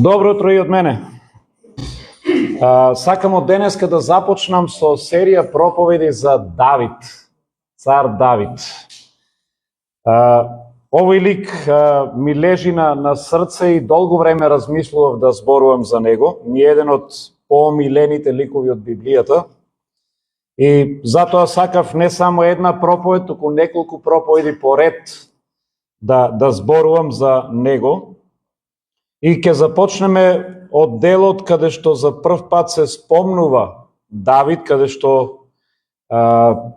Добро утро и од мене. Сакам од денеска да започнам со серија проповеди за Давид, цар Давид. Овој лик ми лежи на срце и долго време размислував да зборувам за него. Ни еден од поомилените ликови од Библијата. И затоа сакав не само една проповед, туку неколку проповеди поред да зборувам за него. И ќе започнеме од делот каде што за прв пат се спомнува Давид, каде што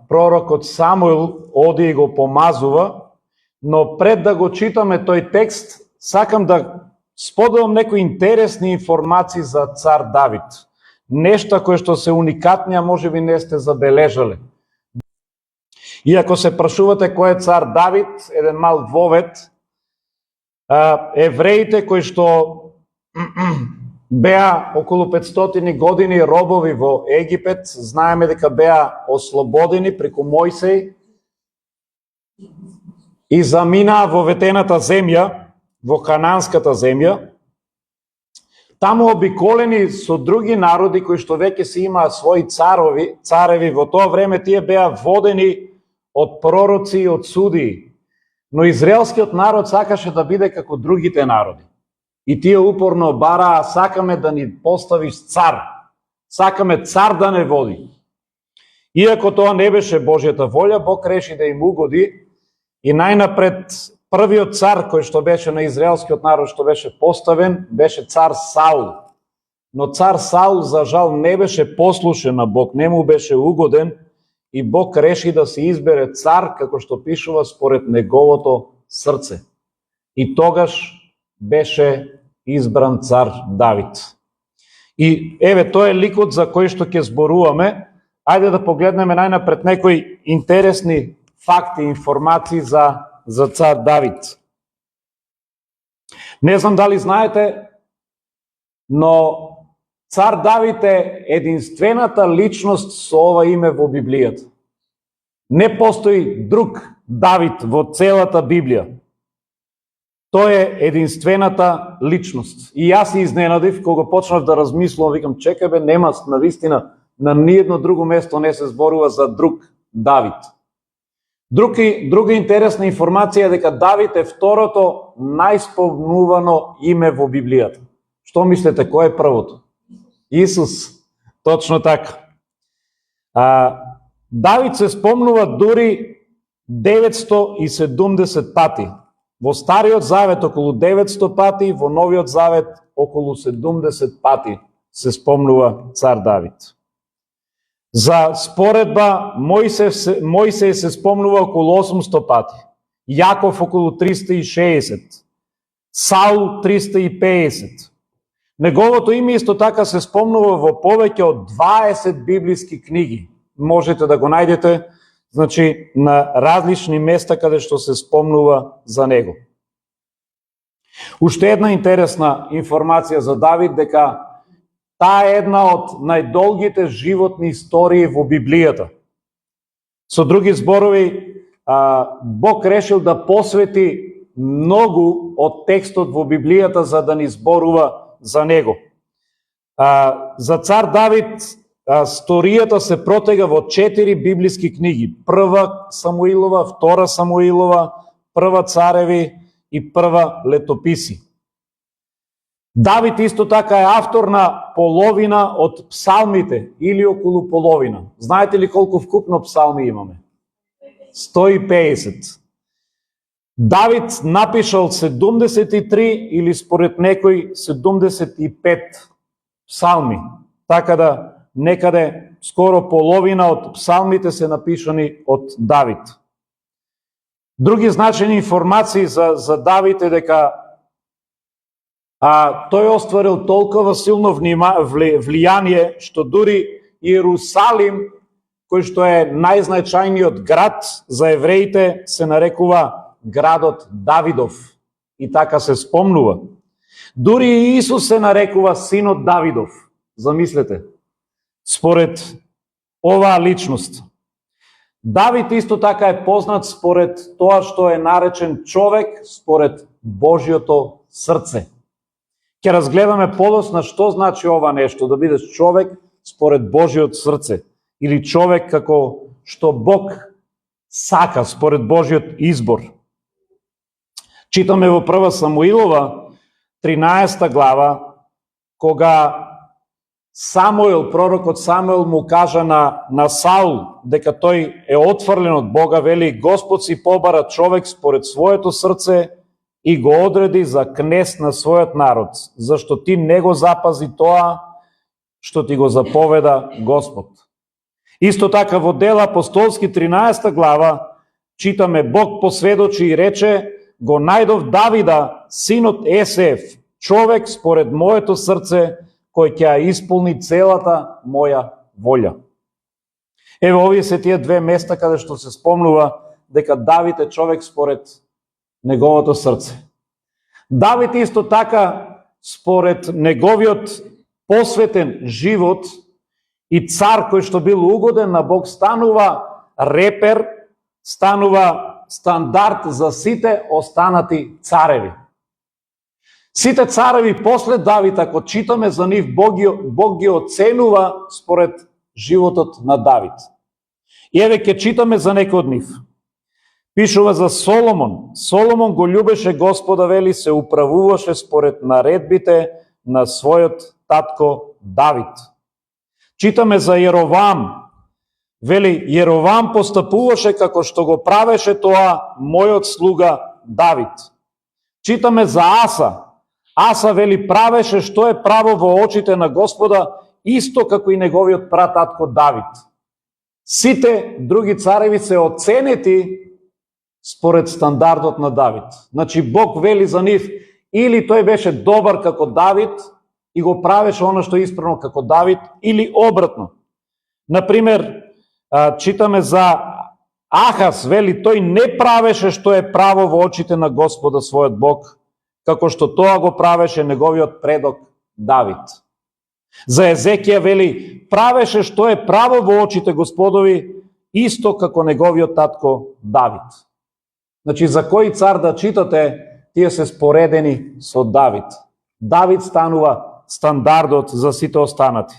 пророкот Самуил оди и го помазува, но пред да го читаме тој текст, сакам да споделам некои интересни информации за цар Давид. Нешта кои што се уникатни, а можеби не сте забележале. И ако се прашувате кој е цар Давид, еден мал вовед, евреите кои што беа околу 500 години робови во Египет, знаеме дека беа ослободени преку Мојсей и заминаа во ветената земја, во Хананската земја. Таму обиколени со други народи кои што веќе си имаа своји цареви, во тоа време тие беа водени од пророци и од судии. Но израелскиот народ сакаше да биде како другите народи. И тие упорно бараа, сакаме да ни поставиш цар. Сакаме цар да не води. Иако тоа не беше Божјата волја, Бог реши да им угоди и најнапред првиот цар кој што беше на израелскиот народ што беше поставен, беше цар Саул. Но цар Саул за жал не беше послушен на Бог, не му беше угоден и Бог реши да се избере цар како што пишува според неговото срце. И тогаш беше избран цар Давид. И еве тоа е ликот за кој што ќе зборуваме. Ајде да погледнеме најнапред некои интересни факти, информации за цар Давид. Не знам дали знаете, но цар Давид е единствената личност со ова име во Библијата. Не постои друг Давид во целата Библија. Тој е единствената личност. И јас се изненадив кога почнав да размислувам, викам, чекај бе, нема навистина на ниедно друго место не се зборува за друг Давид. Друга интересна информација е дека Давид е второто најспомнувано име во Библијата. Што мислите, кој е првото? Исус. Точно така. Давид се спомнува дури 970 пати. Во Стариот Завет околу 900 пати, во Новиот Завет околу 70 пати се спомнува цар Давид. За споредба, Мојсей се спомнува околу 800 пати, Јаков околу 360, Саул 350. Неговото име исто така се спомнува во повеќе од 20 библиски книги. Можете да го најдете, значи, на различни места каде што се спомнува за него. Уште една интересна информација за Давид, дека таа е една од најдолгите животни истории во Библијата. Со други зборови, Бог решил да посвети многу од текстот во Библијата за да ни зборува за него. За цар Давид сторијата се протега во 4 библиски книги. Прва Самуилова, втора Самуилова, прва Цареви и прва Летописи. Давид исто така е автор на половина од псалмите, или околу половина. Знаете ли колку вкупно псалми имаме? 150. Давид напишал 73 или според некој 75 псалми. Така да некаде скоро половина од псалмите се напишани од Давид. Други значени информации за Давид е дека тој остварил толкова силно влијание што дури Иерусалим, кој што е најзначајниот град за евреите, се нарекува градот Давидов. И така се спомнува. Дури и Исус се нарекува синот Давидов. Замислете. Според оваа личност. Давид исто така е познат според тоа што е наречен човек според Божјото срце. Ќе Ќе разгледаме подоцна што значи ова нешто, да бидеш човек според Божиот срце, или човек како што Бог сака според Божиот избор. Читаме во Прва Самуилова, 13 глава, кога Самуил, пророкот Самуил му кажа на Саул дека тој е отфрлен од Бога, вели Господ си побара човек според своето срце и го одреди за кнез на својот народ, зашто ти не го запази тоа што ти го заповеда Господ. Исто така во Дела апостолски 13 глава читаме Бог посведочи и рече: го најдов Давида, синот Есеев, човек според моето срце, кој ќе ја исполни целата моја волја. Ево, овие се тие две места каде што се спомнува дека Давид е човек според неговото срце. Давид исто така според неговиот посветен живот и цар кој што бил угоден на Бог станува репер, станува стандард за сите останати цареви. Сите цареви после Давид, ако читаме за нив, Бог ги оценува според животот на Давид. И еве ќе читаме за некој од нив. Пишува за Соломон. Соломон го љубеше Господа, вели, се управуваше според наредбите на својот татко Давид. Читаме за Јеровам. Вели, Јеровам постапуваше како што го правеше тоа мојот слуга Давид. Читаме за Аса. Аса, вели, правеше што е право во очите на Господа, исто како и неговиот прататко Давид. Сите други цареви се оценети според стандардот на Давид. Значи, Бог вели за нив, или тој беше добар како Давид и го правеше оно што е исправно како Давид, или обратно. Например, читаме за Ахас, вели, тој не правеше што е право во очите на Господа својот Бог, како што тоа го правеше неговиот предок Давид. За Езекија, вели, правеше што е право во очите Господови, исто како неговиот татко Давид. Значи, за кој цар да читате, тие се споредени со Давид. Давид станува стандардот за сите останати.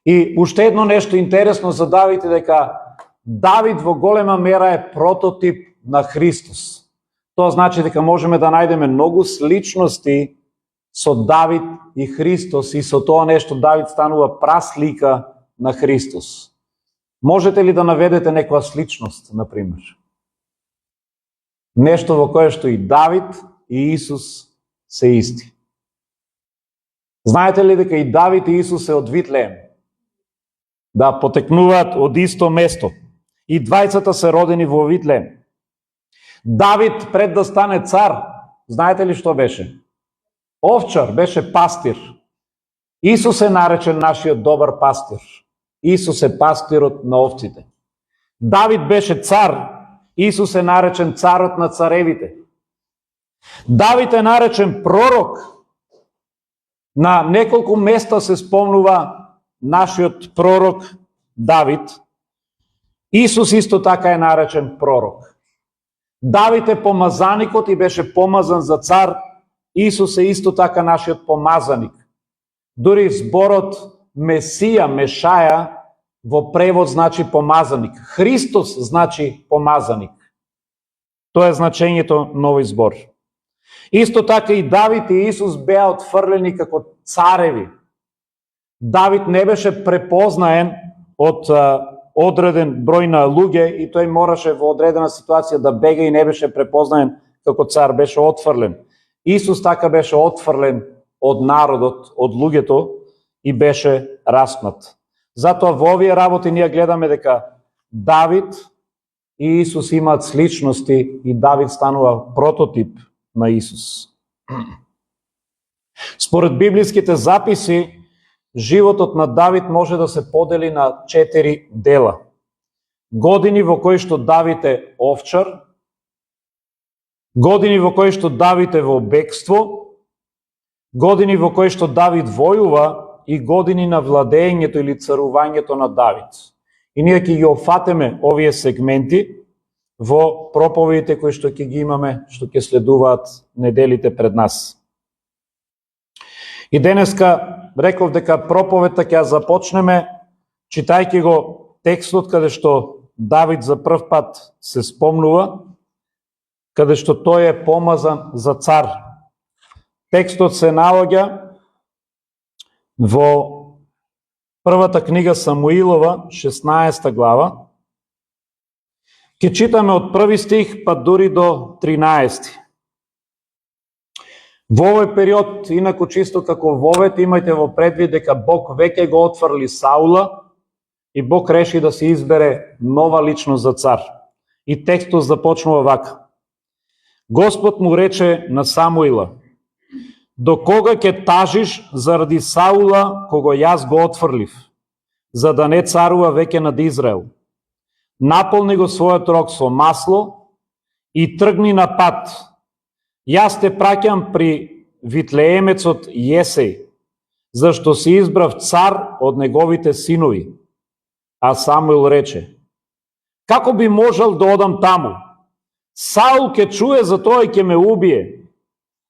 И уште едно нешто интересно за Давид е дека Давид во голема мера е прототип на Христос. Тоа значи дека можеме да најдеме многу сличности со Давид и Христос, и со тоа нешто Давид станува праслика на Христос. Можете ли да наведете некоја сличност, например? Нешто во кое што и Давид и Исус се исти. Знаете ли дека и Давид и Исус се од Витлеем? Да, потекнуваат од исто место. И двајцата се родени во Витлеем. Давид пред да стане цар, знаете ли што беше? Овчар, беше пастир. Исус е наречен нашиот добар пастир. Исус е пастирот на овците. Давид беше цар, Исус е наречен царот на царевите. Давид е наречен пророк. На неколку места се спомнува нашиот пророк Давид. Исус исто така е наречен пророк. Давид е помазаникот и беше помазан за цар. Исус е исто така нашиот помазаник. Дури зборот Месија, Мешаја, во превод значи помазаник. Христос значи помазаник. Тоа е значењето на овој збор. Исто така и Давид и Исус беа отфрлени како цареви. Давид не беше препознаен од одреден број на луѓе и тој мораше во одредена ситуација да бега и не беше препознаен како цар, беше отфрлен. Исус така беше отфрлен од народот, од луѓето и беше распнат. Затоа во овие работи ние гледаме дека Давид и Исус имаат сличности и Давид станува прототип на Исус. Според библиските записи, животот на Давид може да се подели на 4 дела. Години во кои што Давид е овчар, години во кои што Давид е во бегство, години во кои што Давид војува и години на владењето или царувањето на Давид. И ние ќе ги опфатеме овие сегменти во проповедите кои што ќе ги имаме, што ќе следуваат неделите пред нас. И денеска реков дека проповедта ќе ја започнеме читајќи го текстот каде што Давид за прв пат се спомнува, каде што тој е помазан за цар. Текстот се наоѓа во првата книга Самуилова, 16 глава. Ке читаме од први стих па дури до 13. Во овој период, инаку чисто како вовет, имајте во предвид дека Бог веќе го отфрли Саула и Бог реши да се избере нова личност за цар. И текстот започнува вака. Господ му рече на Самуила: до кога ќе тажиш заради Саула, кого јас го отфрлив, за да не царува веќе над Израел? Наполни го својот рог со масло и тргни на пат. Јас те праќам при Витлеемецот Јесеј, зашто си избрав цар од неговите синови. А Самуил рече: како би можел да одам таму? Саул ќе чуе за тоа и ќе ме убие.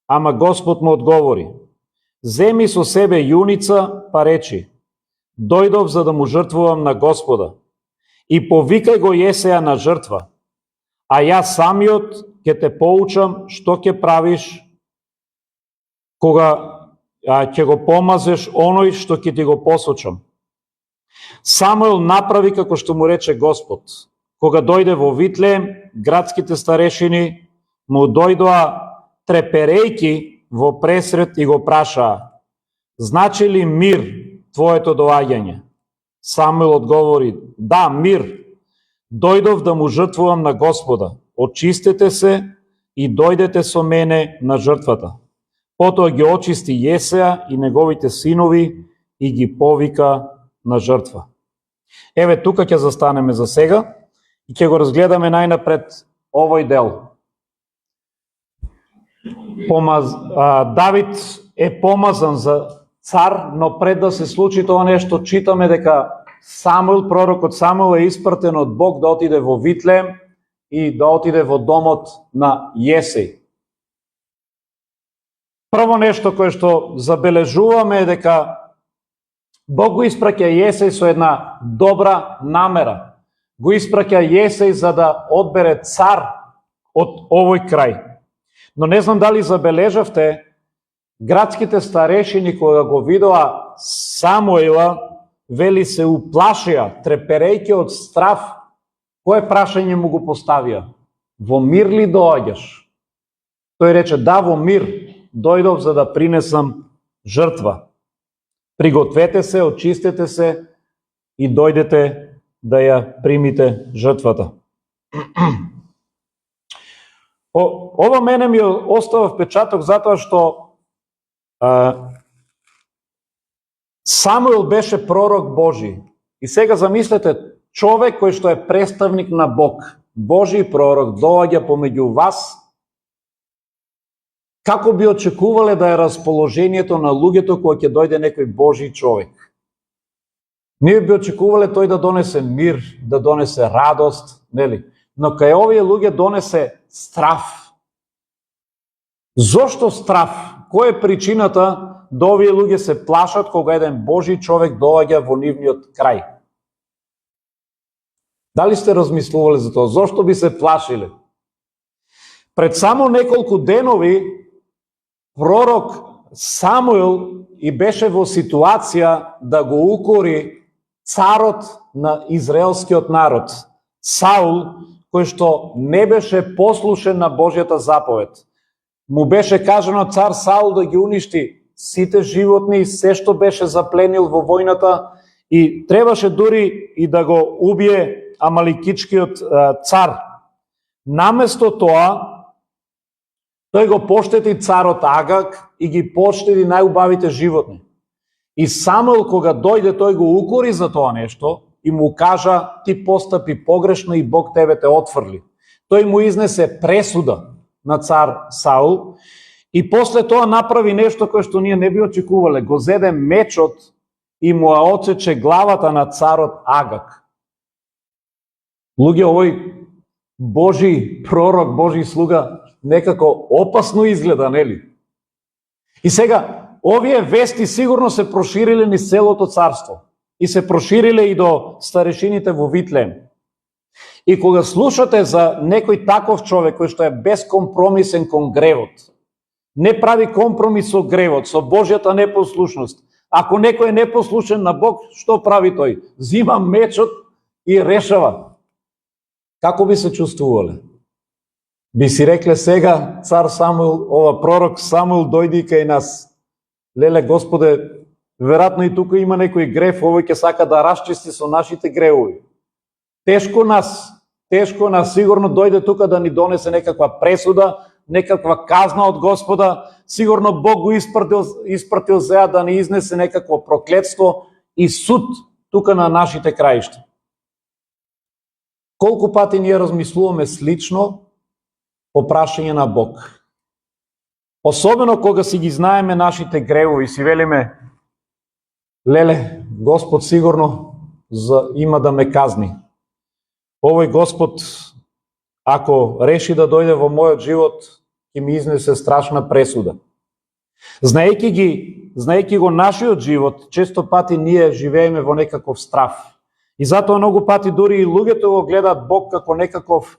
Ама Господ му одговори: земи со себе јуница, па речи: дојдов за да му жртвувам на Господа. И повикај го Јесеја на жртва, а јас самиот ќе те поучам што ќе правиш кога ќе го помазеш оној што ќе ти го посочам. Самуил направи како што му рече Господ. Кога дојде во Витлеем, градските старешини му дојдоа треперејки во пресред и го прашаа: значи ли мир твоето доаѓање? Самуил одговори: да, мир. Дојдов да му жртвувам на Господа. Очистете се и дојдете со мене на жртвата. Потоа ги очисти Јесеја и неговите синови и ги повика на жртва. Еве тука ќе застанеме за сега и ќе го разгледаме најнапред овој дел. Давид е помазан за цар, но пред да се случи тоа нешто, читаме дека Самуил, пророкот Самуил е испратен од Бог да отиде во Витлеем и да отиде во домот на Јесеј. Прво нешто кое што забележуваме е дека Бог го испраќа Јесеј со една добра намера. Го испраќа Јесеј за да одбере цар од овој крај. Но не знам дали забележавте, градските старешини кога го видоа Самуила, вели се уплашија, треперејќи од страв. Кое прашање му го поставија? Во мир ли доаѓаш? Тој рече: да, во мир. Дојдов за да принесам жртва. Пригответе се, очистете се и дојдете да ја примите жртвата. Ова мене ми остава впечаток затоа што Самуил беше пророк Божи. И сега замислете, човек кој што е представник на Бог, Божи пророк, доаѓа помеѓу вас. Како би очекувале да е расположението на луѓето кога ќе дојде некој Божи човек? Ние би очекувале тој да донесе мир, да донесе радост, нели? Но кај овие луѓе донесе страв. Зошто страв? Кој е причината да овие луѓе се плашат кога еден Божи човек доаѓа во нивниот крај? Дали сте размислувале за тоа? Зошто би се плашиле? Пред само неколку денови пророк Самуил и беше во ситуација да го укори царот на израелскиот народ, Саул, кој што не беше послушен на Божјата заповед. Му беше кажано цар Саул да ги уништи сите животни и се што беше запленил во војната и требаше дури и да го убие амаликичкиот цар. Наместо тоа, тој го поштети царот Агаг и ги поштети најубавите животни. И Самуил кога дојде, тој го укори за тоа нешто и му кажа: ти постапи погрешно и Бог тебе те отфрли. Тој му изнесе пресуда на цар Саул и после тоа направи нешто кое што ние не би очекувале. Го зеде мечот и му ја отсече главата на царот Агаг. Луѓе, овој Божи пророк, Божи слуга, некако опасно изгледа, нели? И сега, овие вести сигурно се прошириле низ целото царство и се прошириле и до старешините во Витлеем. И кога слушате за некој таков човек кој што е безкомпромисен кон гревот, не прави компромис со гревот, со Божјата непослушност. Ако некој е непослушен на Бог, што прави тој? Зима мечот и решава. Како би се чувствувале? Би си рекле сега, цар Самуил, ова пророк Самуил дојди кај нас. Леле, Господе, веројатно и тука има некој грев, овој ќе сака да расчисти со нашите гревови. Тешко нас сигурно дојде тука да ни донесе некаква пресуда, некаква казна од Господа, сигурно Бог го испратил зеа да ни изнесе некакво проклетство и суд тука на нашите краишта. Колку пати ние размислуваме слично по прашање на Бог. Особено кога си ги знаеме нашите гревови, си велиме, леле, Господ сигурно има да ме казни. Овој Господ, ако реши да дојде во мојот живот, ќе ми изнесе страшна пресуда. Знаејќи го нашиот живот, често пати ние живееме во некаков страв. И затоа многу пати дури и луѓето го гледаат Бог како некаков,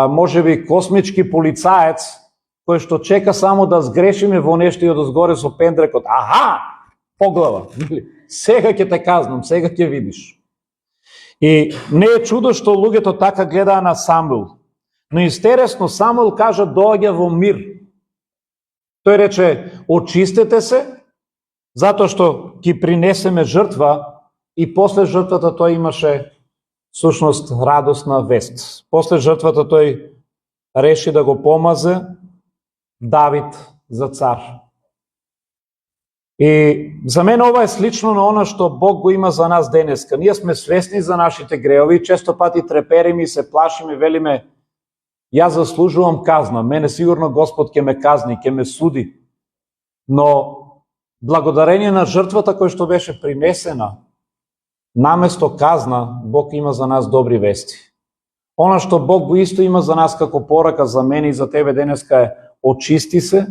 можеби, космички полицаец, кој што чека само да сгрешиме во нешто и одозгоре со пендрекот. Аха, поглава, сега ќе те казнам, сега ќе видиш. И не е чудо што луѓето така гледаа на Самуил. Но интересно, Самуил кажа доаѓа во мир. Тој рече, очистете се, затоа што ќе принесеме жртва и после жртвата тој имаше сушност радосна вест. После жртвата тој реши да го помазе Давид за цар. И за мен ова е слично на она што Бог го има за нас денеска. Ние сме свесни за нашите греови, често пати трепериме и се плашиме, велиме, јас заслужувам казна, мене сигурно Господ ќе ме казни, ќе ме суди. Но благодарение на жртвата која што беше принесена, наместо казна, Бог има за нас добри вести. Она што Бог го исто има за нас како порака за мене и за тебе денеска е, очисти се,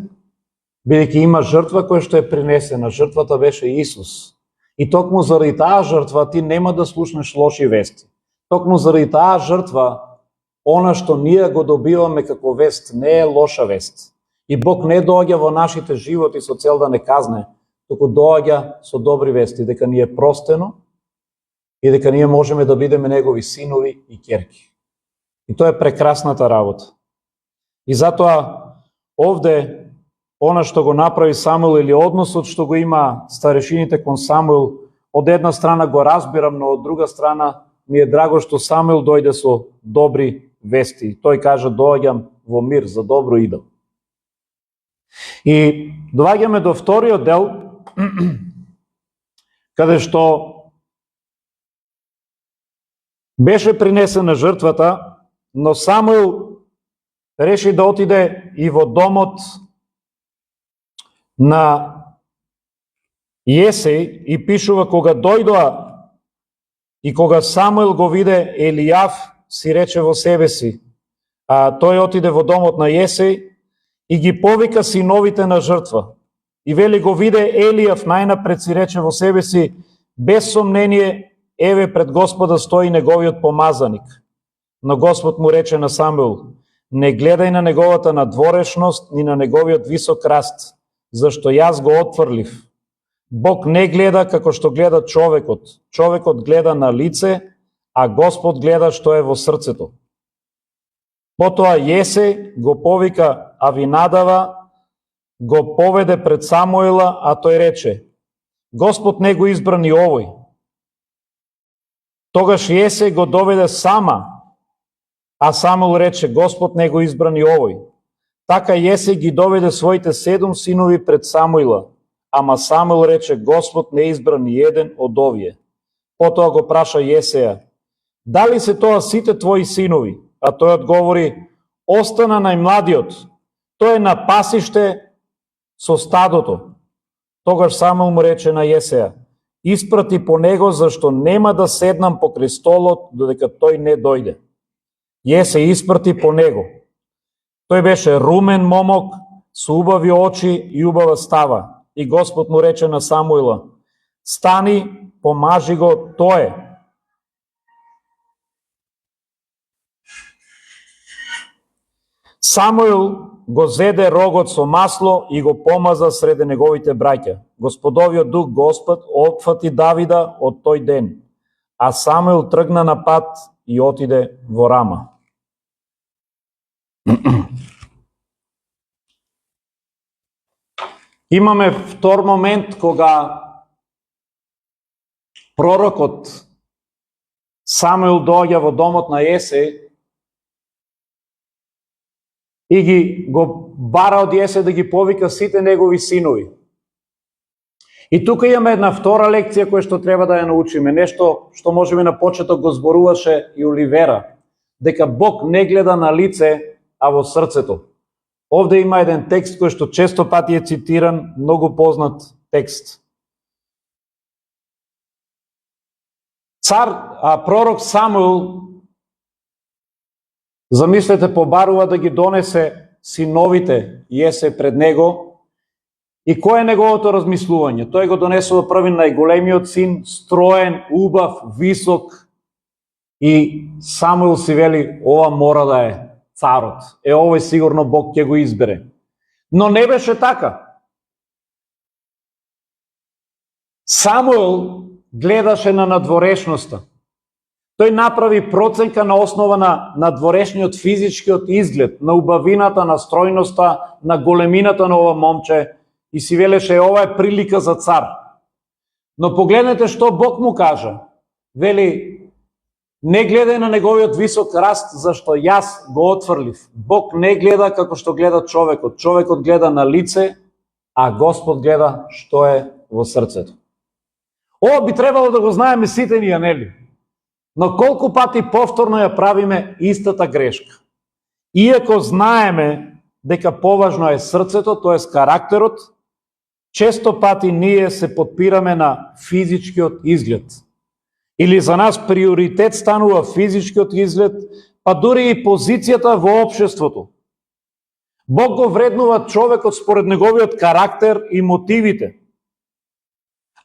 бидејќи има жртва која што е принесена. Жртвата беше Исус. И токму заради таа жртва ти нема да слушнеш лоши вести. Токму заради таа жртва, она што ние го добиваме како вест не е лоша вест. И Бог не доаѓа во нашите животи со цел да не казне, туку доаѓа со добри вести, дека ни е простено и дека ние можеме да бидеме негови синови и ќерки. И тоа е прекрасната работа. И затоа овде она што го направи Самуил или односот што го има старешините кон Самуил, од една страна го разбирам, но од друга страна ми е драго што Самуил дојде со добри вести. Тој кажа, доаѓам во мир, за добро идам. И доаѓаме до вториот дел, каде што беше принесена жртвата, но Самуил реши да отиде и во домот на Јесеј и пишува, кога дојдоа и кога Самуил го виде Елијав, си рече во себе си, тој отиде во домот на Јесеј и ги повика синовите на жртва. И вели, го виде Елијав, најнапред си рече во себе си, без сомнение, еве пред Господа стои неговиот помазаник. Но Господ му рече на Самуил, не гледај на неговата надворешност, ни на неговиот висок раст, зашто јас го отфрлив. Бог не гледа како што гледа човекот. Човекот гледа на лице, а Господ гледа што е во срцето. Потоа Јесеј го повика Авинадава, го поведе пред Самуила, а тој рече, Господ не го избра ни овој. Тогаш Јесеј го доведе Сама, а Самуил рече, Господ не го избра ни овој. Така Јесеј ги доведе своите 7 синови пред Самуила, ама Самуил рече, Господ не избра ни еден од овие. Потоа го праша Јесеја, дали се тоа сите твои синови? А тој одговори, остана најмладиот, тој е на пасиште со стадото. Тогаш Самуил му рече на Јесеја, испрати по него, зашто нема да седнам покрај столот, додека тој не дојде. Јесеј испрати по него. Тој беше румен момок, со убави очи и убава става. и Господ му рече на Самуила: стани, помажи го тое. Самуил го зеде рогот со масло и го помаза среде неговите браќа. Господовиот дух Господ опфати Давида од тој ден, а Самуил тргна на пат и отиде во Рама. Имаме втор момент кога пророкот Самуил доаѓа во домот на Јесе и го бара од Јесе да ги повика сите негови синови. И тука имаме една втора лекција која што треба да ја научиме, нешто што можеби на почеток го зборуваше и Оливера, дека Бог не гледа на лице, а во срцето. Овде има еден текст кој што често пати е цитиран, многу познат текст. Пророк Самуил, замислете, побарува да ги донесе синовите Јесе пред него. И кој е неговото размислување? Тој го донесува први најголемиот син, строен, убав, висок. И Самуил си вели: ова мора да е царот. Овој сигурно Бог ќе го избере. Но не беше така. Самуил гледаше на надворешноста. Тој направи проценка на основа на надворешниот физичкиот изглед, на убавината, на стројноста, на големината на ова момче и си велеше: ова е прилика за цар. Но погледнете што Бог му кажа. Вели: не гледај на неговиот висок раст, зашто јас го отфрлив. Бог не гледа како што гледа човекот. Човекот гледа на лице, а Господ гледа што е во срцето. Ова би требало да го знаеме сите ние, нели? Но колку пати повторно ја правиме истата грешка. Иако знаеме дека поважно е срцето, тоест карактерот, често пати ние се подпираме на физичкиот изглед. Или за нас приоритет станува физичкиот изглед, па дури и позицијата во општеството. Бог го вреднува човекот според неговиот карактер и мотивите.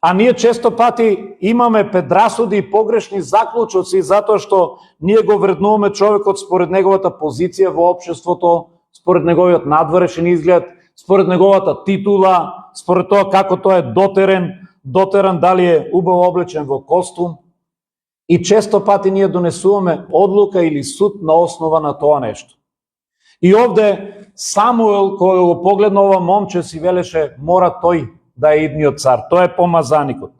А ние често пати имаме предрасуди и погрешни заклучоци затоа што ние го вреднуваме човекот според неговата позиција во општеството, според неговиот надворешен изглед, според неговата титула, според тоа како тој е дотеран дали е убаво облечен во костум. И често пати ние донесуваме одлука или суд на основа на тоа нешто. И овде Самуил, кој го погледна ова момче, си велеше: мора тој да е идниот цар. Тој е помазаникот.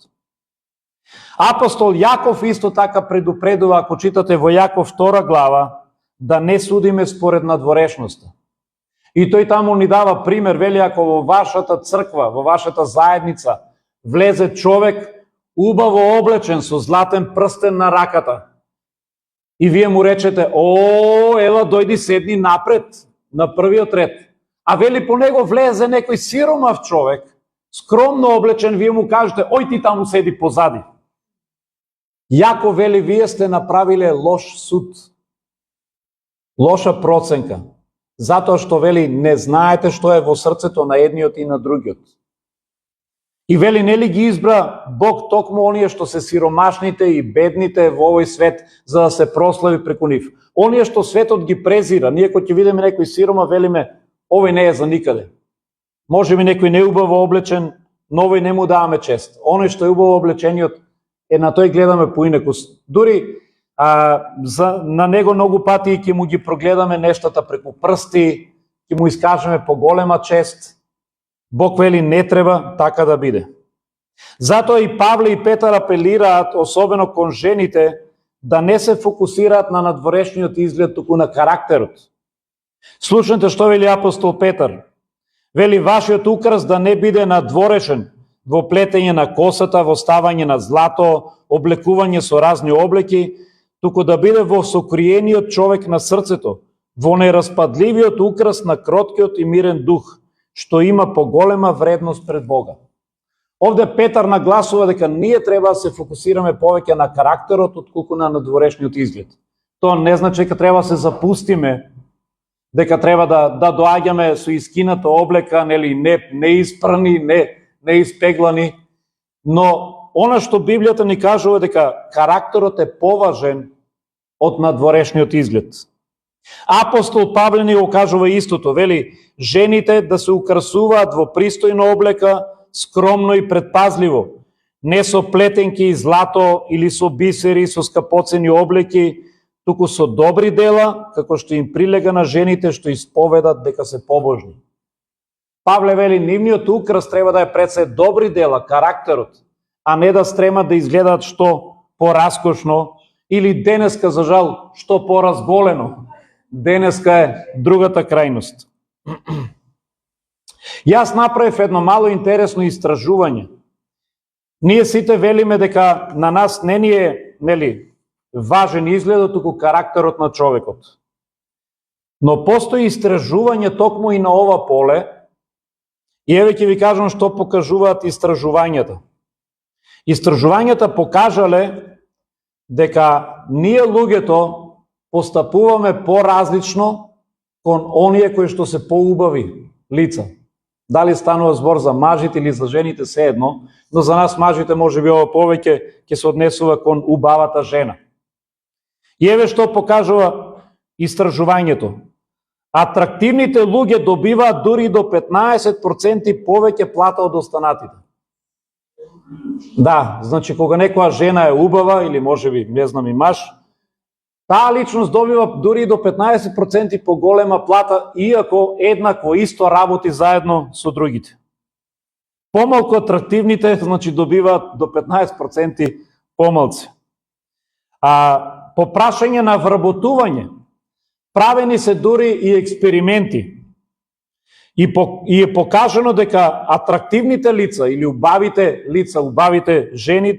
Апостол Јаков исто така предупредува, ако читате во Јаков 2 глава, да не судиме според надворешноста. И тој таму ни дава пример, вели: ако во вашата црква, во вашата заедница влезе човек убаво облечен со златен прстен на раката и вие му речете: о, ела дојди седни напред, на првиот ред. А вели по него влезе некој сиромав човек, скромно облечен, вие му кажете: ој ти таму седи позади. Јаков вели: вие сте направиле лош суд, лоша проценка, затоа што вели не знаете што е во срцето на едниот и на другиот. И вели: нели ги избра Бог токму оние што се сиромашните и бедните во овој свет, за да се прослави преку нив. Оние што светот ги презира. Ние кога ќе видиме некој сирома, велиме: овој не е за никаде. Може би некој неубаво облечен, но овој не му даваме чест. Оној што е убаво облечениот, на тој гледаме поинеку. Дури на него многу пати ќе му ги прогледаме нештата преку прсти, ќе му искажеме поголема чест. Бог вели: не треба така да биде. Затоа и Павле и Петар апелираат, особено кон жените, да не се фокусираат на надворешниот изглед, туку на карактерот. Слушнете што вели апостол Петар. Вели: вашиот украс да не биде надворешен, во плетење на косата, во ставање на злато, облекување со разни облеки, туку да биде во сокриениот човек на срцето, во нераспадливиот украс на кроткиот и мирен дух, што има поголема вредност пред Бога. Овде Петар нагласува дека ние треба да се фокусираме повеќе на карактерот отколку на надворешниот изглед. Тоа не значи дека треба да се запустиме, дека треба да доаѓаме со искината облека, нели, не испрани, неиспеглани, но она што Библијата ни кажува дека карактерот е поважен од надворешниот изглед. Апостол Павле ни го кажува истото, вели, жените да се украсуваат во пристојна облека, скромно и предпазливо, не со плетенки и злато или со бисери, со скапоцени облеки, туку со добри дела, како што им прилега на жените што исповедат дека се побожни. Павле вели, нивниот украс треба да е пред се добри дела, карактерот, а не да стремат да изгледаат што пораскошно или денеска, за жал, што поразголено. Денеска е другата крајност. Јас направив едно мало интересно истражување. Ние сите велиме дека на нас не ни е, важен изгледот, туку карактерот на човекот. Но постои истражување токму и на ова поле, и еве ќе ви кажам што покажуваат истражувањата. Истражувањата покажале дека ние луѓето постапуваме поразлично кон оние кои што се поубави лица. Дали станува збор за мажите или за жените, се едно, но за нас мажите може би ова повеќе ќе се однесува кон убавата жена. И еве што покажува истражувањето. Атрактивните луѓе добиваат дури до 15% повеќе плата од останатите. Да, значи кога некоја жена е убава или можеби, не знам, и маж, таа личност добива дури до 15% поголема плата, иако еднакво исто работи заедно со другите. Помалку атрактивните, значи добиваат до 15% помалци. По прашање на вработување, правени се дури и експерименти. И е покажано дека атрактивните лица или убавите лица, убавите жени,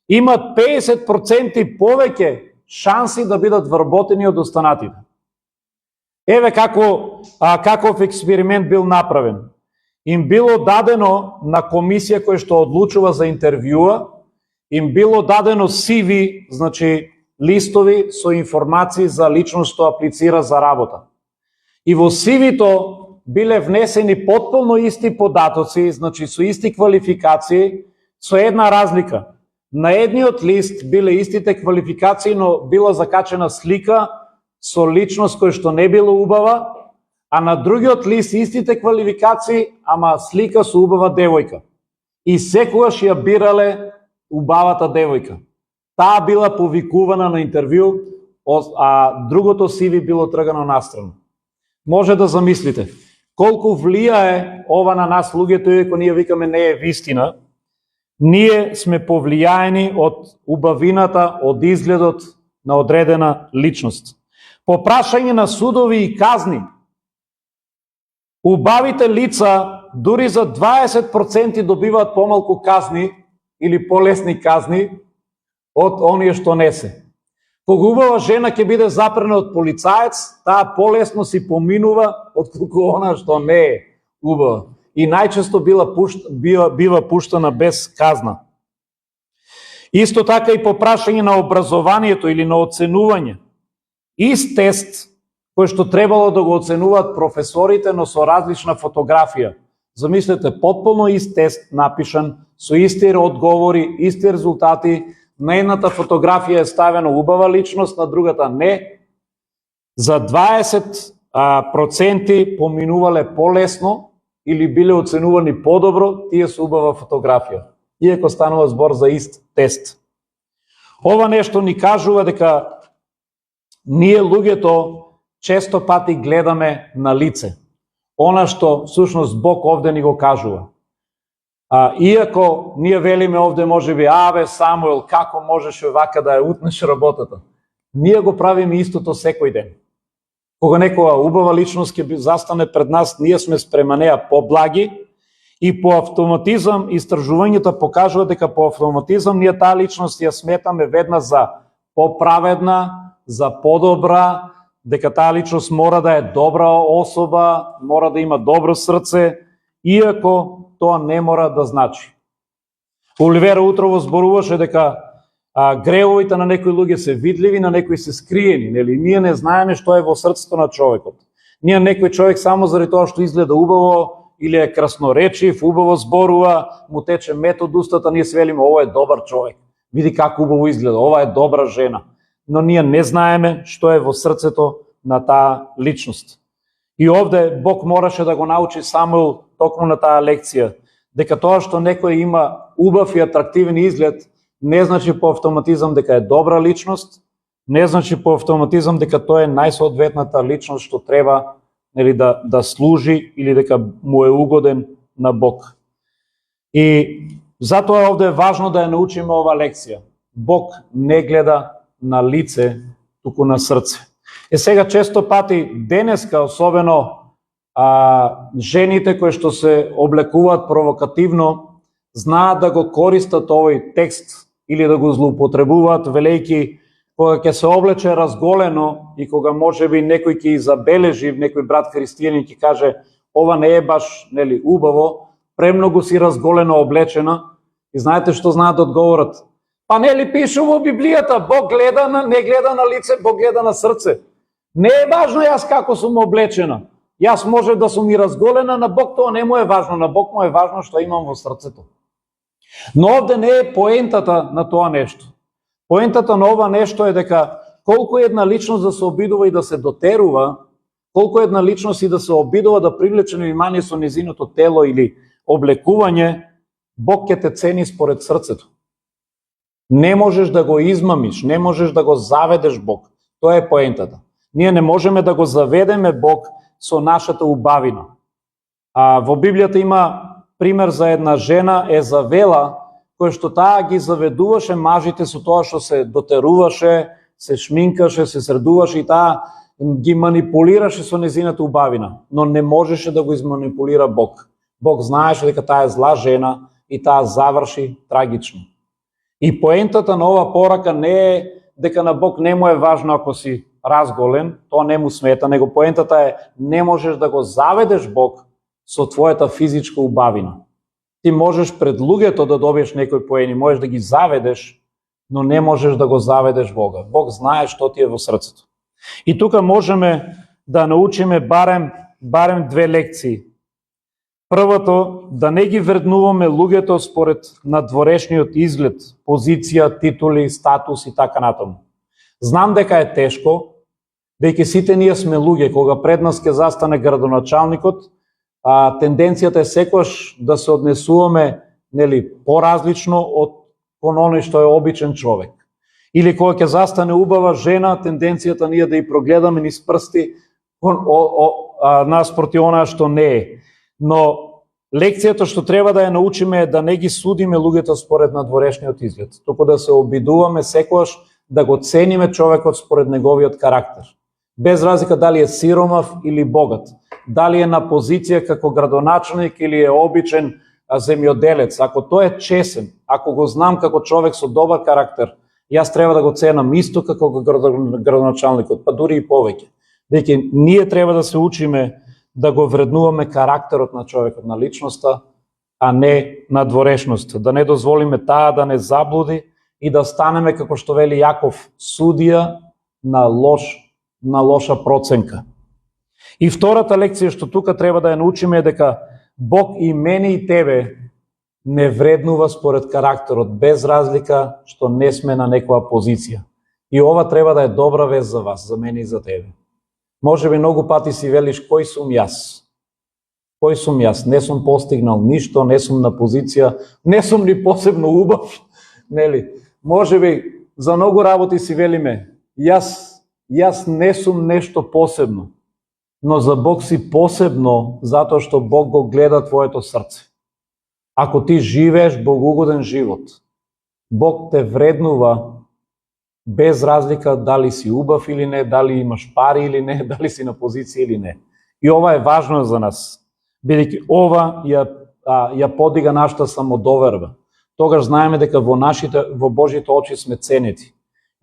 имат 50% повеќе шанси да бидат вработени од останатите. Еве каков експеримент бил направен. Им било дадено на комисија која што одлучува за интервјуа, им било дадено CV, значи листови со информации за личност што аплицира за работа. И во CV-то биле внесени потполно исти податоци, значи со исти квалификации, со една разлика. На едниот лист биле истите квалификации, но била закачена слика со личност која што не била убава, а на другиот лист истите квалификации, ама слика со убава девојка. И секогаш ја бирале убавата девојка. Таа била повикувана на интервју, а другото CV било тргано настрана. Може да замислите колку влијае ова на нас луѓето, иако ние викаме не е вистина. Ние сме повлијаени од убавината, од изгледот на одредена личност. По прашање на судови и казни, убавите лица дури за 20% добиваат помалку казни или полесни казни од оние што не се. Кога убава жена ќе биде запрена од полицаец, таа полесно си поминува отколку она што не е убава. И најчесто бива пуштана без казна. Исто така и по прашање на образованието или на оценување. Ист тест кој што требало да го оценуваат професорите, но со различна фотографија. Замислете, потполно ист тест напишан, со исти одговори, исти резултати. На едната фотографија е ставена убава личност, на другата не. За 20% поминувале полесно или биле оценувани подобро тие со убава фотографија, иако станува збор за ист тест. Ова нешто ни кажува дека ние луѓето често пати гледаме на лице. Она што всушност Бог овде ни го кажува. Иако ние велиме овде можеби, Самуел, како можеше вака да ја утнеш работата? Ние го правиме истото секој ден. Кога некоја убава личност ќе застане пред нас, ние сме спрема неа поблаги и по автоматизам истражувањето покажува дека по автоматизам ние таа личност ја сметаме веднаш за поправедна, за подобра, дека таа личност мора да е добра особа, мора да има добро срце, иако тоа не мора да значи. Оливера утрово зборуваше дека гревовите на некои луѓе се видливи, на некои се скриени, нели? Ние не знаеме што е во срцето на човекот. Ние некој човек само заради тоа што изгледа убаво или е красноречив, убаво зборува, му тече мед од устата, ние свелиме, ова е добар човек. Види како убаво изгледа, ова е добра жена. Но ние не знаеме што е во срцето на таа личност. И овде Бог мораше да го научи Самуил токму на таа лекција, дека тоа што некој има убав и атрактивен изглед, не значи по автоматизам дека е добра личност, не значи по автоматизам дека тоа е најсоодветната личност што треба да служи или дека му е угоден на Бог. И затоа овде е важно да ја научиме ова лекција. Бог не гледа на лице, туку на срце. Сега често пати денеска, особено жените кои што се облекуваат провокативно, знаат да го користат овој текст или да го злоупотребуваат, велејки кога ќе се облече разголено и кога можеби некој ќе забележи, некој брат христијанин ќе каже ова не е баш убаво, премногу си разголено облечена, и знаете што знаат да одговорат? Па нели пише во Библијата, Бог не гледа на лице, Бог гледа на срце. Не е важно јас како сум облечена. Јас може да сум и разголена, на Бог тоа не му е важно, на Бог му е важно што имам во срцето. Но овде не е поентата на тоа нешто. Поентата на ова нешто е дека колку една личност да се обидува и да се дотерува, колку една личност и да се обидува да привлече внимание со незиното тело или облекување, Бог ќе те цени според срцето. Не можеш да го измамиш, не можеш да го заведеш Бог. Тоа е поентата. Ние не можеме да го заведеме Бог со нашата убавина. Во Библијата има пример за една жена, Езавела, која што таа ги заведуваше мажите со тоа што се дотеруваше, се шминкаше, се средуваше и таа ги манипулираше со незината убавина, но не можеше да го изманипулира Бог. Бог знаеше дека таа е зла жена и таа заврши трагично. И поентата на ова порака не е дека на Бог не му е важно ако си разголен, тоа не му смета, него поентата е не можеш да го заведеш Бог со твојата физичка убавина. Ти можеш пред луѓето да добиеш некој поени, можеш да ги заведеш, но не можеш да го заведеш Бога. Бог знае што ти е во срцето. И тука можеме да научиме барем две лекции. Првото, да не ги вреднуваме луѓето според надворешниот изглед, позиција, титули, статус и така натаму. Знам дека е тешко, дека сите ние сме луѓе, кога пред нас ќе застане градоначалникот, тенденцијата е секогаш да се однесуваме поразлично од оној што е обичен човек. Или кога ќе застане убава жена, тенденцијата ние да ја прогледаме низ прсти наспроти онаа што не е. Но лекцијата што треба да ја научиме е да не ги судиме луѓето според надворешниот изглед, туку да се обидуваме секогаш да го цениме човекот според неговиот карактер. Без разлика дали е сиромав или богат, дали е на позиција како градоначалник или е обичен земјоделец. Ако тој е чесен, ако го знам како човек со добар карактер, јас треба да го ценам исто како градоначалникот, па дури и повеќе. Дека ние треба да се учиме да го вреднуваме карактерот на човекот, на личноста, а не надворешноста. Да не дозволиме таа да не заблуди и да станеме, како што вели Јаков, судија на лоша проценка. И втората лекција што тука треба да ја научиме е дека Бог и мене и тебе не вреднува според карактерот, без разлика што не сме на некоја позиција. И ова треба да е добра вест за вас, за мене и за тебе. Може би многу пати си велиш, кој сум јас? Кој сум јас? Не сум постигнал ништо, не сум на позиција, не сум ни посебно убав, нели? Може би за многу работи си велиме, јас не сум нешто посебно, но за Бог си посебно, затоа што Бог го гледа твоето срце. Ако ти живееш богугоден живот, Бог те вреднува без разлика дали си убав или не, дали имаш пари или не, дали си на позиција или не. И ова е важно за нас, бидејќи ова ја подига нашата самодоверба. Тогаш знаеме дека во Божите очи сме ценети.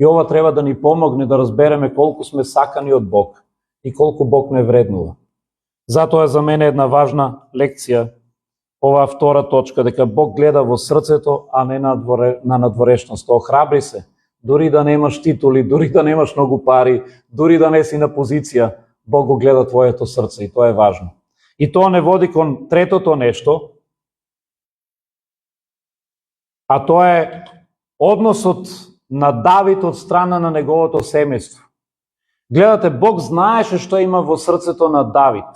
И ова треба да ни помогне да разбереме колку сме сакани од Бог и колку Бог не вреднува. Затоа е за мене една важна лекција оваа втора точка, дека Бог гледа во срцето, а не на надворешноста. Охрабри се, дури да немаш титули, дури да немаш многу пари, дури да не си на позиција, Бог го гледа твоето срце и тоа е важно. И тоа не води кон третото нешто, а тоа е односот на Давид од страна на неговото семејство. Гледате, Бог знаеше што има во срцето на Давид.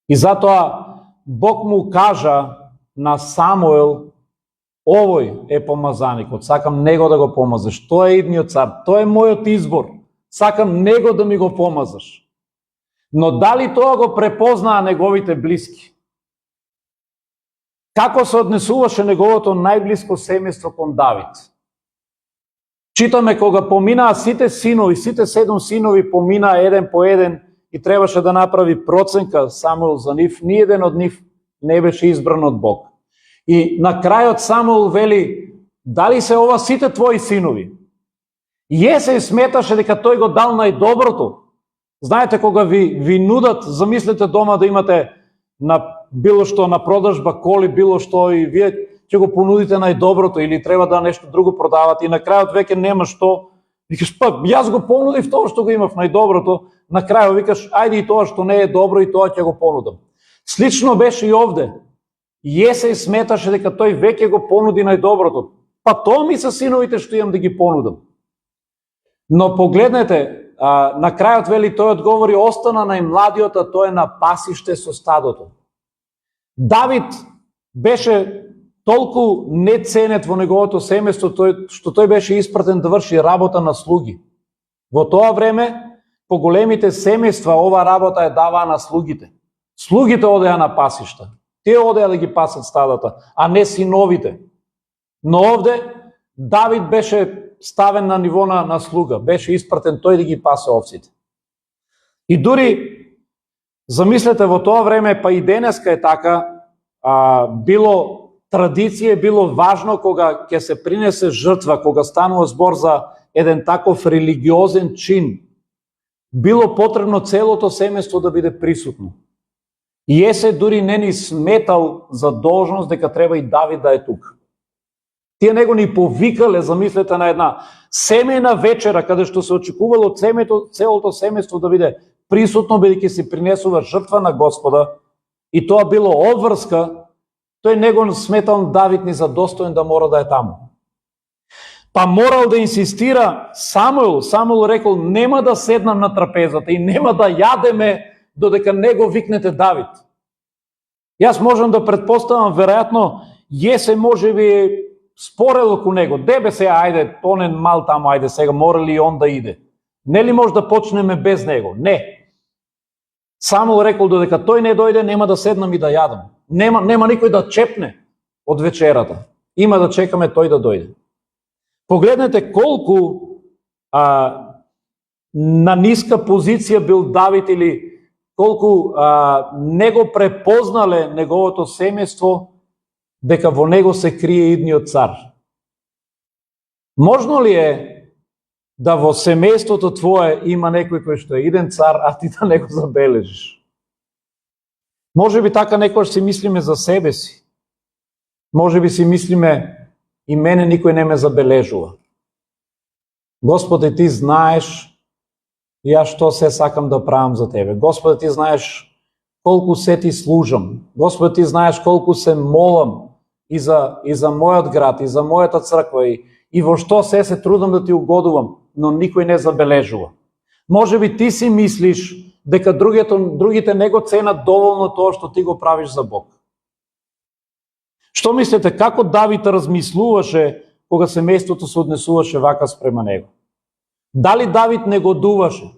И затоа Бог му кажа на Самуел, овој е помазаникот, сакам него да го помазаш. Тој е идниот цар, тој е мојот избор. Сакам него да ми го помазаш. Но дали тоа го препознаа неговите блиски? Како се однесуваше неговото најблиско семејство кон Давид? Читаме кога поминаа сите синови, сите 7 синови поминаа еден по еден и требаше да направи проценка Самуел за нив, ниеден од нив не беше избран од Бог. И на крајот Самуел вели, дали се ова сите твои синови? Јесеј сметаше дека тој го дал најдоброто. Знаете, кога ви нудат, замислете дома да имате на било што на продажба коли, било што и вие ќе го понудите најдоброто или треба да нешто друго продавате и на крајот веќе нема што, викаш па јас го понудив тоа што го имав најдоброто, на крајот викаш ајде и тоа што не е добро и тоа ќе го понудам. Слично беше и овде. Јесеј сметаше дека тој веќе го понуди најдоброто. Па тоа ми се синовите што имам да ги понудам. Но погледнете, на крајот вели тој одговори, остана најмладиот, а тој е на пасиште со стадото. Давид беше толку неценет во неговото семејство, што тој беше испратен да врши работа на слуги. Во тоа време, по големите семејства, ова работа е даваа на слугите. Слугите одеа на пасишта. Тие одеа да ги пасат стадата, а не синовите. Но овде Давид беше ставен на ниво на слуга, беше испратен тој да ги пасе овците. И дури, замислете, во тоа време, па и денеска е така, било традиција, било важно кога ќе се принесе жртва, кога станува збор за еден таков религиозен чин, било потребно целото семејство да биде присутно. И Јесеј дури не ни сметал за должност дека треба и Давид да е тук. Тие него ни повикале, замислете, на една семејна вечера, каде што се очекувало целото семејство да биде присутно, бидејќи се принесува жртва на Господа, и тоа било обврска, тој него сметал Давид ни за достоен да мора да е таму. Па морал да инсистира Самуел. Самуел рекол, нема да седнам на трапезата и нема да јадеме додека не го викнете Давид. Јас можам да претпоставам, веројатно, Јесеј може би спорел околу него. Дебе се, ајде, онен мал таму, ајде сега, мора ли он да иде? Нели може да почнеме без него? Не. Самуел рекол, додека тој не дојде, нема да седнам и да јадам. Нема никој да чепне од вечерата. Има да чекаме тој да дојде. Погледнете колку на ниска позиција бил Давид, или колку не го препознале неговото семејство, дека во него се крие идниот цар. Можно ли е да во семејството твое има некој кој што е иден цар, а ти да не го забележиш? Може би така некојаш си мислиме за себе си. Може би си мислиме, и мене никој не ме забележува. Господи, ти знаеш јас што се сакам да правам за тебе. Господи, ти знаеш колку се ти служам. Господи, ти знаеш колку се молам и за мојот град, и за мојата црква, и во што се трудам да ти угодувам, но никој не забележува. Може би ти си мислиш дека другите не го ценат доволно тоа што ти го правиш за Бог. Што мислите, како Давид размислуваше кога семејството се однесуваше вака спрема него? Дали Давид негодуваше?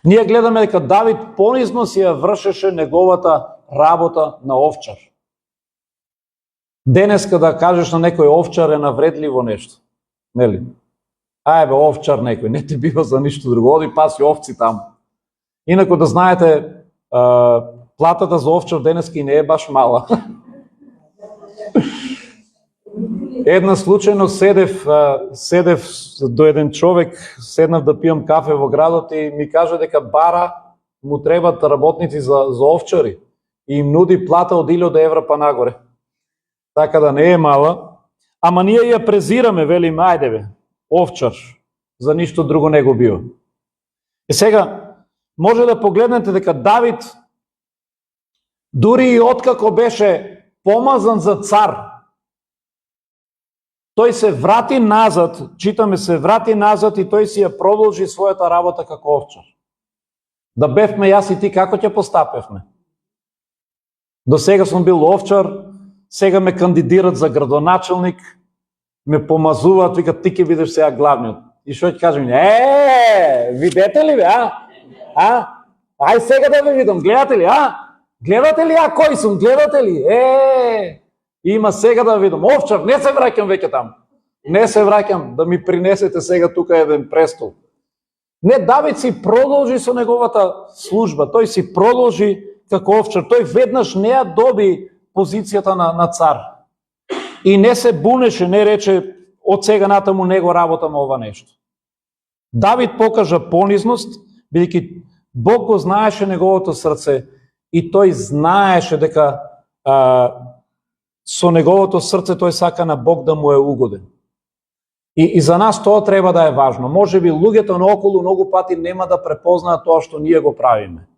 Ние гледаме дека Давид понизно си ја вршеше неговата работа на овчар. Денеска да кажеш на некој овчар е навредливо нешто. Нели? Ајбе, овчар некој, не ти бива за ништо друго, оди паси овци таму. Инако да знаете, платата за овчар денеска и не е баш мала. Една случајно седев до еден човек, седнав да пијам кафе во градот и ми кажа дека бара му требат работници за овчари и им нуди плата од 1000 евра па нагоре. Така да не е мала, ама ние ја презираме, велиме, ајде бе, овчар, за ништо друго не го био. И сега, може да погледнете дека Давид Дури и откако беше помазан за цар, тој се врати назад, читаме се врати назад и тој си ја продолжи својата работа како овчар. Да бевме јас и ти, како ќе постапевме? До сега сум бил овчар, сега ме кандидират за градоначелник, ме помазуваат, викат, ти ќе бидеш сега главниот. И што ќе кажем? Видете ли бе, Ај сега да ве видам, гледате ли, Гледате ли кој сум, гледате ли? Има сега да видам. Овчар, не се враќам веќе там. Не се враќам да ми принесете сега тука еден престол. Не, Давид си продолжи со неговата служба. Тој си продолжи како овчар. Тој веднаш не ја доби позицијата на цар. И не се бунеше, не рече од сега натаму него работам ова нешто. Давид покажа понизност, бидејќи Бог го знаеше неговото срце и тој знаеше дека со неговото срце тој сака на Бог да му е угоден. И за нас тоа треба да е важно. Може би луѓето наоколу многу пати нема да препознаат тоа што ние го правиме.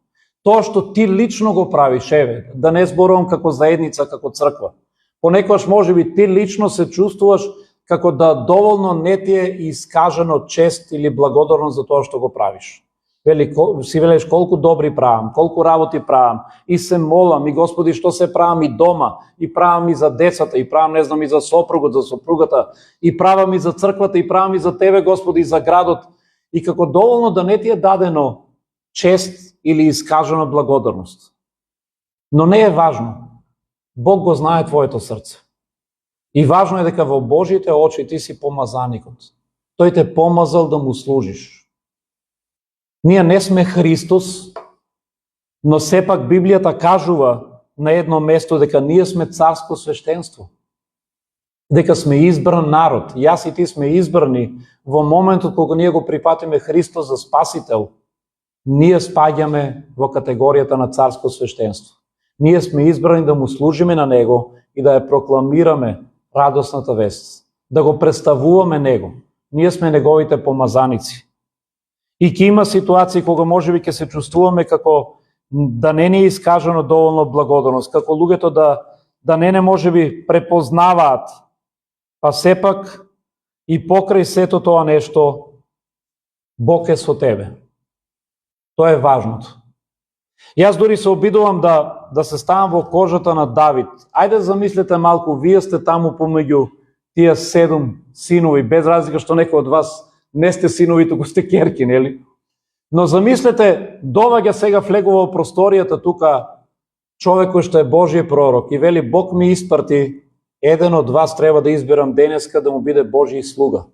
Тоа што ти лично го правиш, да не зборувам како заедница, како црква. Понекогаш може би ти лично се чувствуваш како да доволно не ти е искажано чест или благодарност за тоа што го правиш. Си велиш колку добри правам, колку работи правам, и се молам, и Господи што се правам и дома, и правам и за децата, и правам, не знам, и за сопругот, за сопругата, и правам и за црквата, и правам и за Тебе, Господи, и за градот. И како доволно да не ти е дадено чест или искажана благодарност. Но не е важно. Бог го знае твоето срце. И важно е дека во Божите очи ти си помазаникот. Тој те помазал да му служиш. Ние не сме Христос, но сепак Библијата кажува на едно место дека ние сме царско свештенство. Дека сме избран народ. Јас и ти сме избрани во моментот кога ние го припатиме Христос за спасител. Ние спаѓаме во категоријата на царско свештенство. Ние сме избрани да му служиме на Него и да ја прокламираме радосната вест. Да го представуваме Него. Ние сме Неговите помазаници. И ќе има ситуации кога можеби ќе се чувствуваме како да не ни е искажано доволно благодарност, како луѓето да не можеби препознаваат, па сепак и покрај сето тоа нешто Бог е со тебе. Тоа е важното. Јас дури се обидувам да се ставам во кожата на Давид. Ајде замислете малку, вие сте таму помеѓу тие 7 синови, без разлика што некој од вас не сте синови, туку сте керки, нели? Но замислете, доваѓа сега, влегува во просторијата тука човек кој што е Божји пророк и вели, Бог ми испрати, еден од вас треба да изберам денеска да му биде Божји слуга,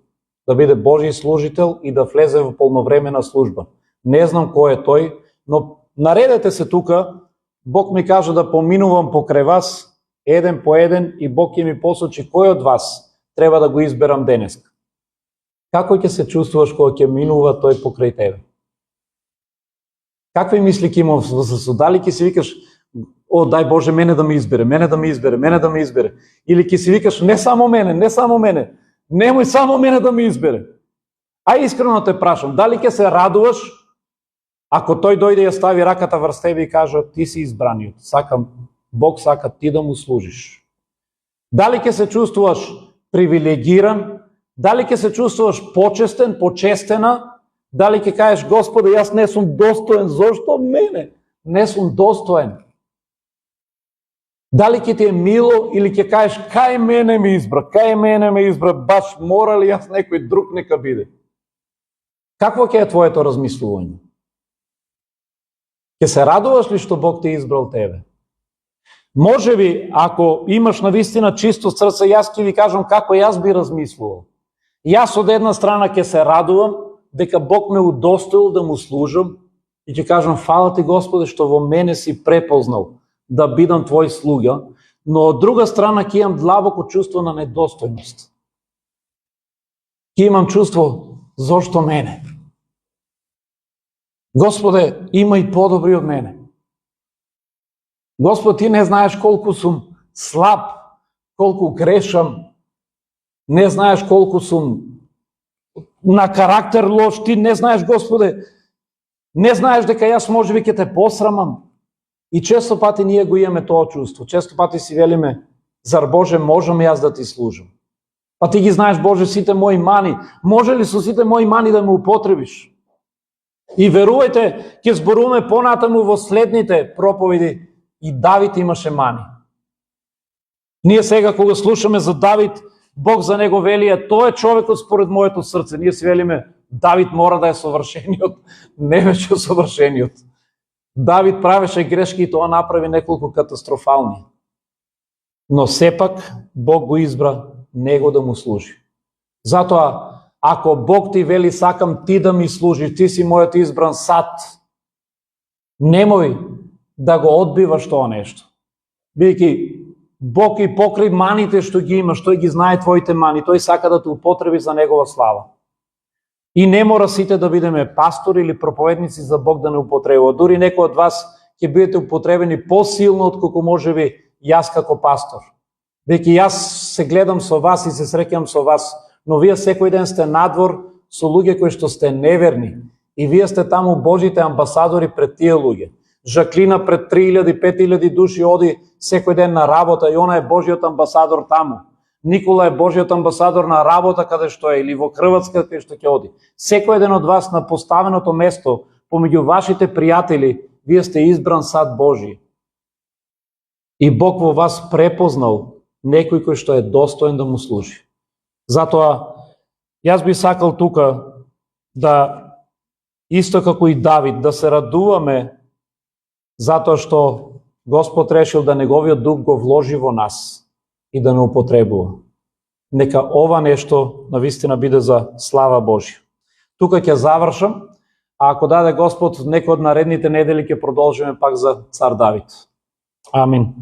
да биде Божји служител и да влезе во полновремена служба. Не знам кој е тој, но наредете се тука, Бог ми кажа да поминувам покрај вас, еден по еден, и Бог ќе ми посочи кој од вас треба да го изберам денеска. Како ќе се чувствуваш кога ќе минува тој покрај тебе? Какви мисли ќе имаш во срцето? Дали ќе си викаш, дај Боже мене да ме избере, мене да ме избере, мене да ме избере? Или ќе си викаш, не само мене, немој само мене да ме избере. Искрено те прашам, дали ќе се радуваш ако тој дојде и ја стави раката врз тебе и каже, ти си избраниот, Бог сака ти да му служиш? Дали ќе се чувствуваш привилегиран? Дали ќе се чувствуваш почестен, почестена? Дали ќе кажеш, Господи, јас не сум достоен, зошто мене? Не сум достоен. Дали ќе ти е мило или ќе кажеш, кај мене ме избра, баш мора ли јас некој друг нека биде? Какво ќе е твоето размислување? Ќе се радуваш ли што Бог те избрал тебе? Може би, ако имаш навистина чисто срце, јас ќе ви кажам како јас би размислувал. Јас од една страна ќе се радувам дека Бог ме удостоил да му служам и ќе кажам, фала ти Господи што во мене си препознал да бидам твој слуга, но од друга страна ќе имам длабоко чувство на недостојност. Ќе имам чувство, зошто мене? Господе, има и подобри од мене. Господ, ти не знаеш колку сум слаб, колку грешам, не знаеш колку сум на карактер лош, ти не знаеш, Господе, не знаеш дека јас можеби ќе те посрамам. И често пати ние го имаме тоа чувство. Често пати си велиме, зар Боже, можам јас да ти служам? Па ти ги знаеш, Боже, сите мои мани. Може ли со сите мои мани да ме употребиш? И верувајте, ќе зборуваме понатаму во следните проповеди, и Давид имаше мани. Ние сега, кога слушаме за Давид, Бог за него вели, тој е човекот според моето срце. Ние си велиме, Давид мора да е совршениот. Не беше совршениот. Давид правеше грешки и тоа направи неколку катастрофални. Но сепак Бог го избра него да му служи. Затоа, ако Бог ти вели, сакам ти да ми служиш, ти си мојот избран сад, немој да го одбиваш тоа нешто. Бидејќи Бог и покри маните што ги имаш, тој ги знае твоите мани, тој сака да те употреби за негова слава. И не мора сите да бидеме пастори или проповедници за Бог да не употребува. Дури некои од вас ќе бидете употребени посилно отколку можеби јас како пастор. Веќе јас се гледам со вас и се среќам со вас, но вие секој ден сте надвор со луѓе кои што сте неверни и вие сте таму Божите амбасадори пред тие луѓе. Жаклина пред 3000-5000 души оди секој ден на работа и она е Божиот амбасадор таму. Никола е Божиот амбасадор на работа каде што е или во Хрватска каде што ќе оди. Секој ден од вас на поставеното место помеѓу вашите пријатели, вие сте избран сад Божи. И Бог во вас препознал некој кој што е достоен да му служи. Затоа јас би сакал тука да исто како и Давид да се радуваме затоа што Господ решил да неговиот дух го вложи во нас и да не употребува. Нека ова нешто навистина биде за слава Божја. Тука ќе завршам, а ако даде Господ, некој од наредните недели ќе продолжиме пак за цар Давид. Амин.